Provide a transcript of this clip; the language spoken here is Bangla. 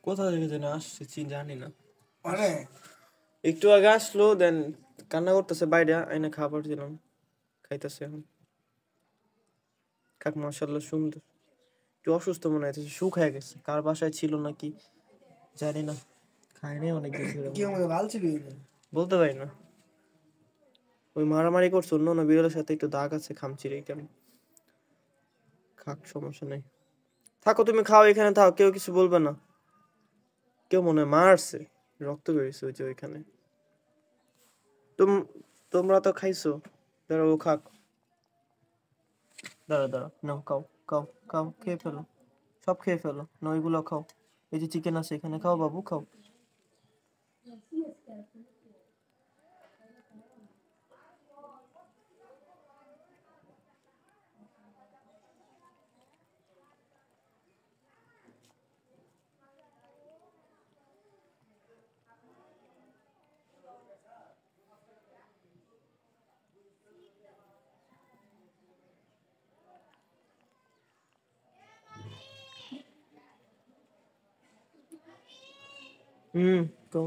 কোথা থেকে যেন আসছে জানি না, মানে একটু আগে আসলো, দেন কান্না করতেছে বাইরে, আইনা খাবার দিলাম, খাইতেছে এখন। কাক মাশাআল্লাহ সুন্দর, একটু অসুস্থ মনে হইতেছে, শুকায় গেছে, কার বাসায় ছিল নাকি জানি না, খায়নি অনেকদিন ধরে কি মনে হয়। আমাদের ভাল ছিল বলতে পারি না, ওই মারামারি করছে অন্য অন্য বিড়ালের সাথে, একটু দাগ আছে খামচির এইখানে। খাক, সমস্যা নেই, থাকো তুমি খাও, এখানে থাও, কেউ কিছু বলবে না। কেউ মনে হয় মারছে, রক্ত বেরিয়েছে ওই যে ওইখানে। তোমরা তো খাইছো, দাঁড়া ও খাক, দাঁড়া দাঁড়া, নাও খাও, খাও খাও, খেয়ে ফেলো, সব খেয়ে ফেলো না, ওইগুলো খাও, এই যে চিকেন আছে এখানে, খাও বাবু খাও। হুম, খাও।